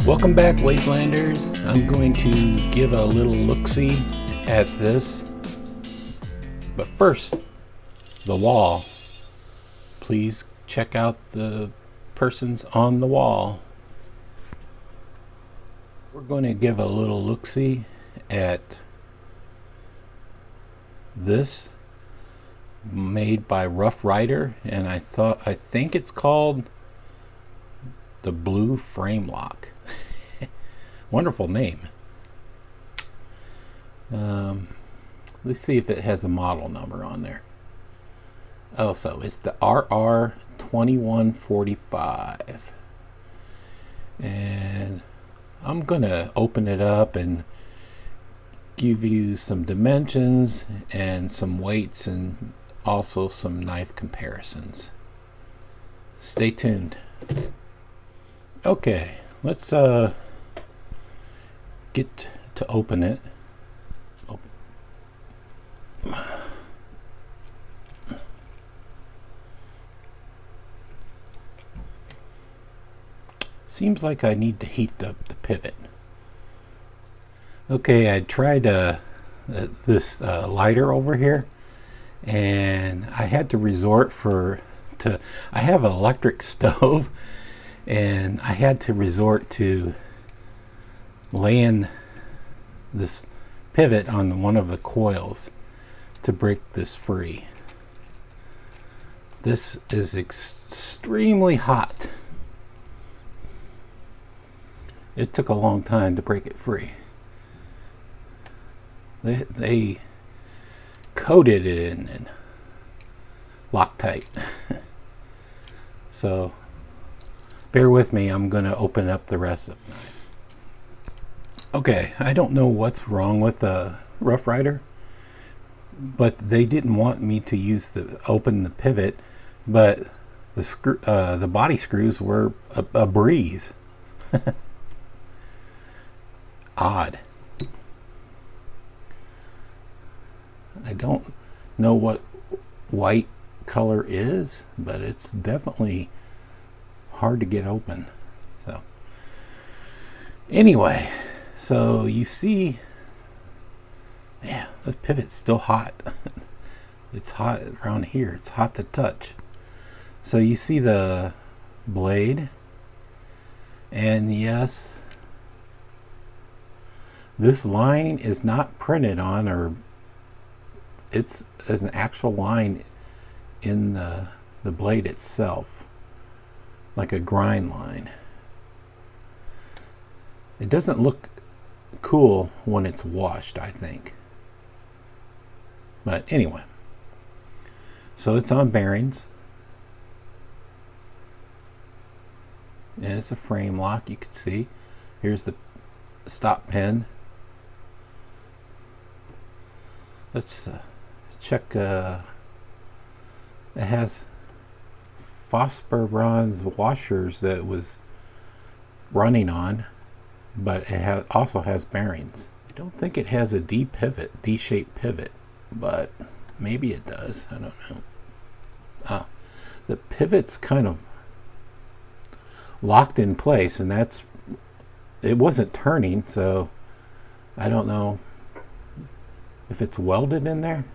Welcome back, Wastelanders. I'm going to give a little look-see at this. But first, the wall. Please check out the persons on the wall. We're going to give a little look-see at this, made by Rough Ryder, and I think it's called the Blue Framelock. Wonderful name. Let's see if it has a model number on there. Oh, so it's the RR2145. And I'm gonna open it up and give you some dimensions and some weights and also some knife comparisons. Stay tuned. Okay, let's get to open it. Seems like I need to heat up the pivot. Okay, I tried this lighter over here, and I had to resort I have an electric stove, and I had to resort to laying this pivot on one of the coils to break this free. This is extremely hot. It took a long time to break it free. They coated it in and Loctite. So bear with me, I'm going to open up the rest of the knife. Okay, I don't know what's wrong with the Rough Ryder, but they didn't want me to open the pivot, but the body screws were a breeze. Odd. I don't know what white color is, but it's definitely hard to get open. So anyway, so you see, yeah, the pivot's still hot. It's hot around here. It's hot to touch. So you see the blade, and yes, this line is not printed on, or it's an actual line in the blade itself, like a grind line. It doesn't look cool when it's washed, I think. But anyway, so it's on bearings, and it's a frame lock. You can see here's the stop pin. Let's check. It has phosphor bronze washers that it was running on, but it also has bearings. I don't think it has a D-shaped pivot, but maybe it does. I don't know. The pivot's kind of locked in place, and it wasn't turning, so I don't know if it's welded in there,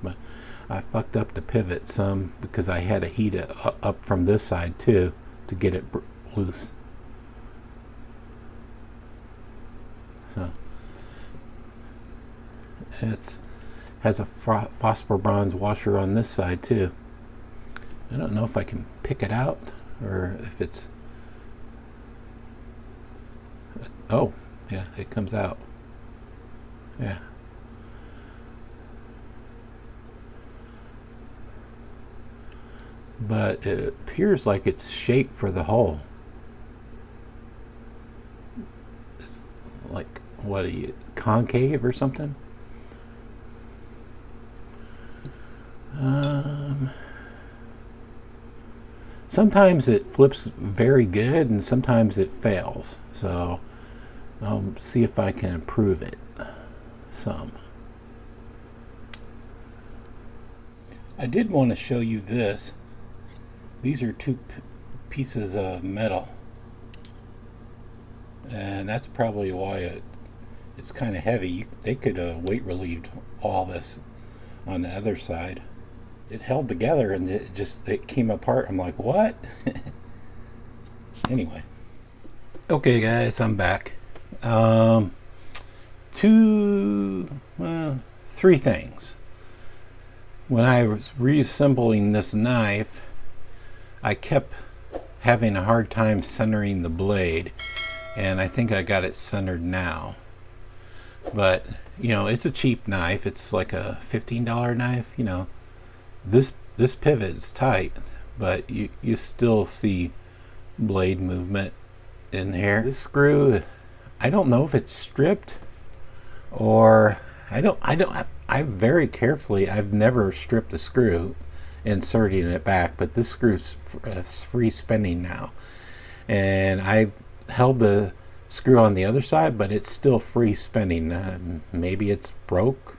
but I fucked up the pivot some because I had to heat it up from this side too to get it loose. So it has a phosphor bronze washer on this side too. I don't know if I can pick it out or if it's, oh yeah, it comes out. Yeah. But it appears like it's shaped for the hole. It's like, what are you, concave or something? Sometimes it flips very good and sometimes it fails. So I'll see if I can improve it some. I did want to show you this. These are two pieces of metal. and that's probably why it's kind of heavy. They could have weight relieved all this on the other side. It held together and it came apart. I'm like, what? Anyway. Okay, guys, I'm back. Three things. When I was reassembling this knife, I kept having a hard time centering the blade, and I think I got it centered now. But it's a cheap knife. It's like a $15 knife. This pivot is tight, but you still see blade movement in here. This screw, I don't know if it's stripped or I very carefully, I've never stripped the screw inserting it back, but this screw's free spinning now, and I held the screw on the other side, but it's still free spinning. Maybe it's broke.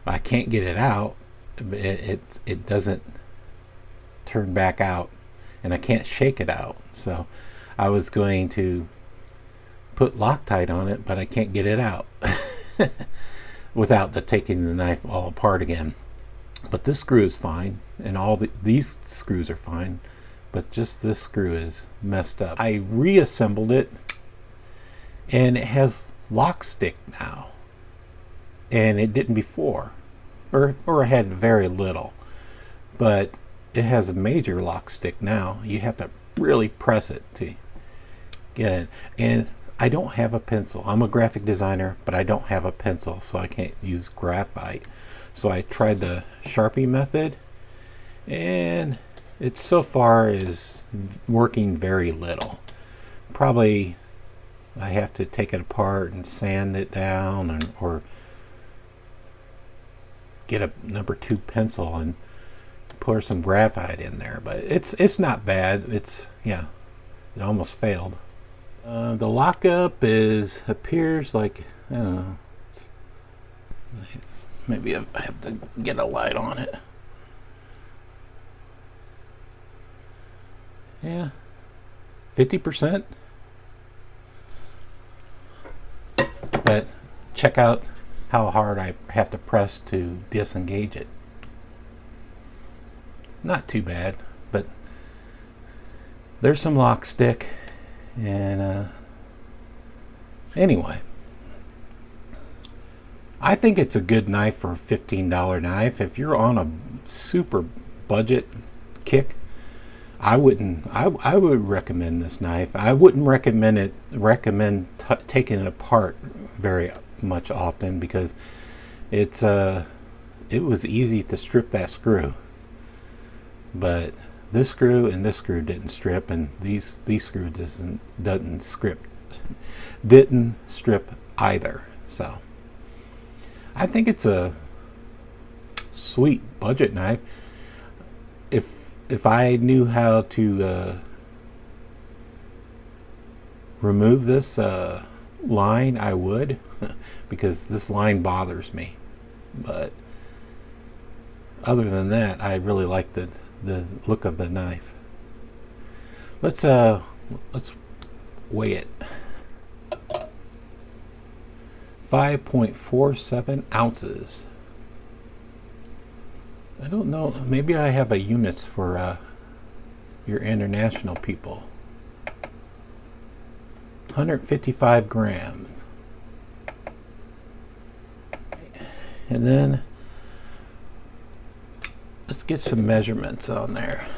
I can't get it out. It doesn't turn back out, and I can't shake it out. So I was going to put Loctite on it, but I can't get it out without taking the knife all apart again. But this screw is fine, and these screws are fine, but just this screw is messed up. I reassembled it, and it has lock stick now, and it didn't before, or it had very little, but it has a major lock stick now. You have to really press it to get it. And I don't have a pencil. I'm a graphic designer, but I don't have a pencil, so I can't use graphite. So I tried the Sharpie method, and it so far is working very little. Probably I have to take it apart and sand it down, or get a number 2 pencil and pour some graphite in there. But it's not bad. It almost failed. The lockup appears like, I don't know, maybe I have to get a light on it. Yeah, 50%. But check out how hard I have to press to disengage it. Not too bad, but there's some lock stick. And anyway, I think it's a good knife for a $15 knife. If you're on a super budget kick, I would recommend this knife. I wouldn't recommend taking it apart very much often, because it was easy to strip that screw, but this screw and this screw didn't strip, and these screw didn't strip either. So I think it's a sweet budget knife. If I knew how to remove this line, I would, because this line bothers me. But other than that, I really like the look of the knife. Let's weigh it. 5.47 ounces. I don't know, maybe I have a units for your international people. 155 grams. And then let's get some measurements on there.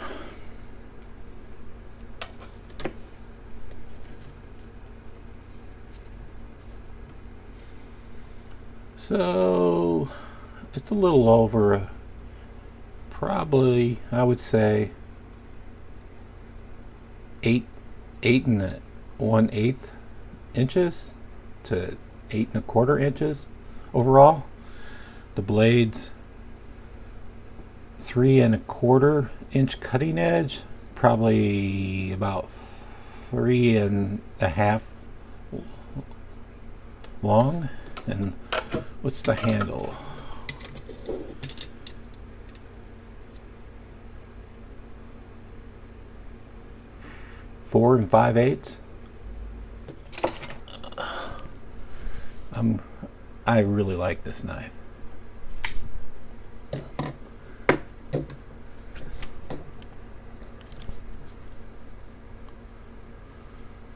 So it's a little over, probably, I would say 8 1/8 inches to 8 1/4 inches overall. The blades 3 1/4 inch cutting edge, probably about 3 1/2 long. And what's the handle? 4 5/8. I really like this knife.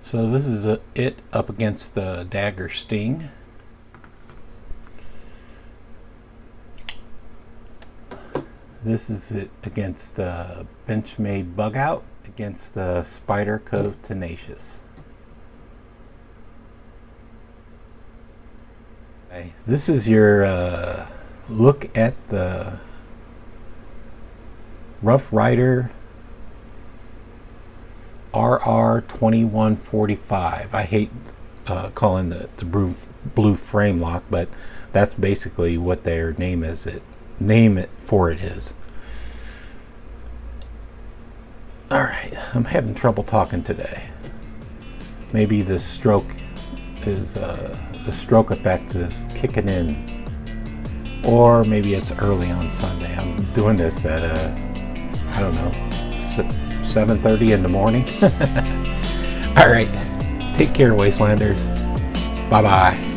So this is it up against the Dagger Sting. This is it against the Benchmade Bug Out, against the Spyderco Tenacious. Okay, this is your look at the Rough Ryder RR2145. I hate calling the blue frame lock, but that's basically what their name is. It is. All right, I'm having trouble talking today. Maybe the stroke effect is kicking in, or maybe it's early on Sunday. I'm doing this at I don't know, 7:30 in the morning. All right, take care, Wastelanders. Bye bye.